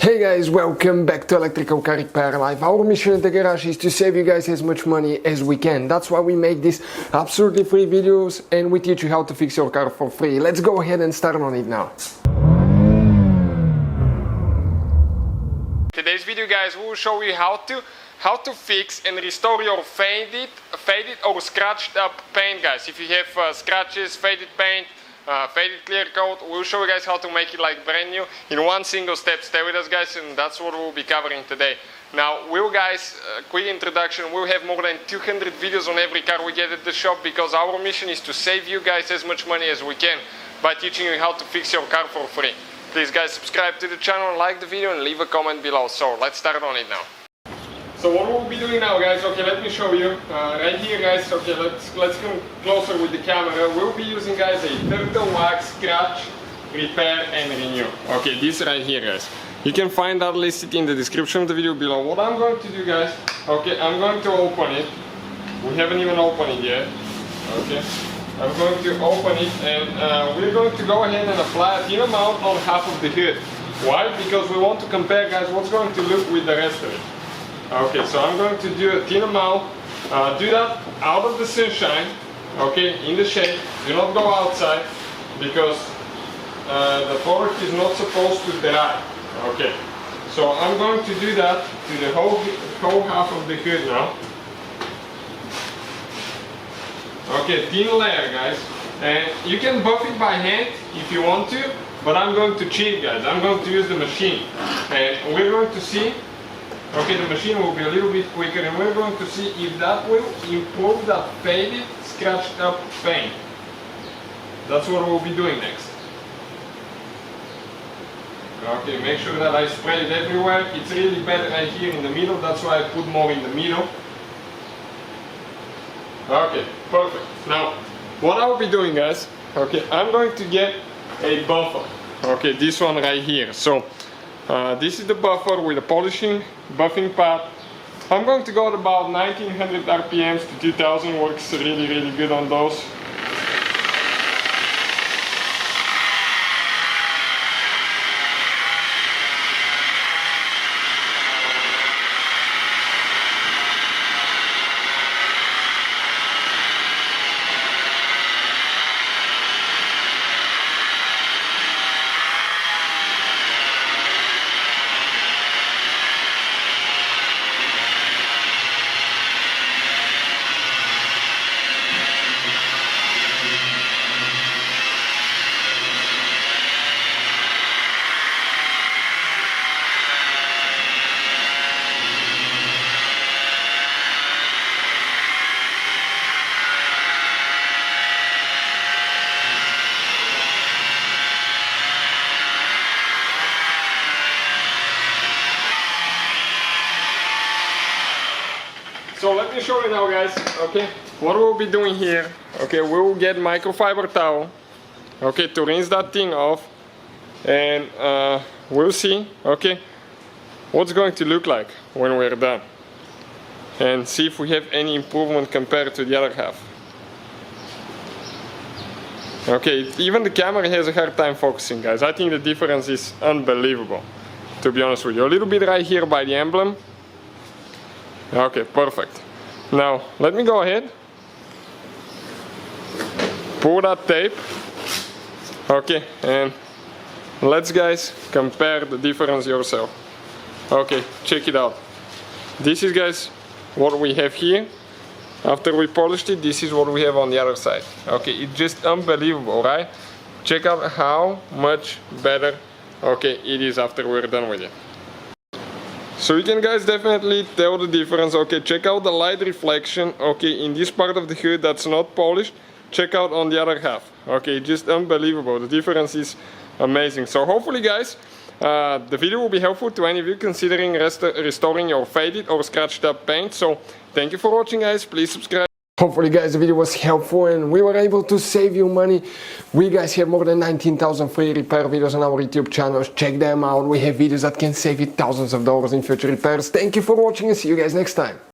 Hey guys, welcome back to Electrical Car Repair Live. Our mission at the garage is to save you guys as much money as we can. That's why we make these absolutely free videos and we teach you how to fix your car for free. Let's go ahead and start on it now. Today's video, guys, we will show you how to fix and restore your faded or scratched up paint, guys. If you have scratches, faded paint, faded clear coat, we'll show you guys how to make it like brand new in one single step. Stay with us, guys, and that's what we'll be covering today. Now, quick introduction, we'll have more than 200 videos on every car we get at the shop because our mission is to save you guys as much money as we can by teaching you how to fix your car for free. Please, guys, subscribe to the channel, like the video, and leave a comment below. So let's start on it now. So what we'll be doing now, guys, okay, let me show you. Right here, guys, okay, let's come closer with the camera. We'll be using, guys, a turtle wax scratch, repair and renew. Okay, this right here, guys. You can find that listed in the description of the video below. What I'm going to do, guys, okay, I'm going to open it. We haven't even opened it yet. Okay, I'm going to open it and we're going to go ahead and apply a thin amount on half of the hood. Why? Because we want to compare, guys, what's going to look with the rest of it. Okay, so I'm going to do a thin amount, do that out of the sunshine, okay, in the shade. Do not go outside because the product is not supposed to dry. Okay, so I'm going to do that to the whole half of the hood now. Okay, thin layer, guys, and you can buff it by hand if you want to, but I'm going to cheat, guys. I'm going to use the machine and we're going to see. Okay, the machine will be a little bit quicker and we're going to see if that will improve that faded, scratched up paint. That's what we'll be doing next. Okay, make sure that I spread it everywhere. It's really bad right here in the middle, that's why I put more in the middle. Okay, perfect. Now, what I'll be doing, guys, okay, I'm going to get a buffer. Okay, this one right here. So, this is the buffer with a buffing pad. I'm going to go at about 1900 RPMs to 2000, works really good on those. So let me show you now, guys, okay, what we'll be doing here. Okay, we will get microfiber towel, okay, to rinse that thing off, and we'll see, okay, what's going to look like when we're done, and see if we have any improvement compared to the other half. Okay, even the camera has a hard time focusing, guys. I think the difference is unbelievable, to be honest with you. A little bit right here by the emblem. Okay, perfect. Now, let me go ahead, pull that tape, okay, and let's, guys, compare the difference yourself. Okay, check it out. This is, guys, what we have here. After we polished it, this is what we have on the other side. Okay, it's just unbelievable, right? Check out how much better, okay, it is after we're done with it. So you can, guys, definitely tell the difference. Okay, check out the light reflection, okay, in this part of the hood that's not polished. Check out on the other half. Okay, just unbelievable. The difference is amazing. So hopefully, guys, the video will be helpful to any of you considering restoring your faded or scratched up paint. So thank you for watching, guys. Please subscribe. Hopefully, guys, the video was helpful and we were able to save you money. We, guys, have more than 19,000 free repair videos on our YouTube channels. Check them out. We have videos that can save you thousands of dollars in future repairs. Thank you for watching and see you guys next time.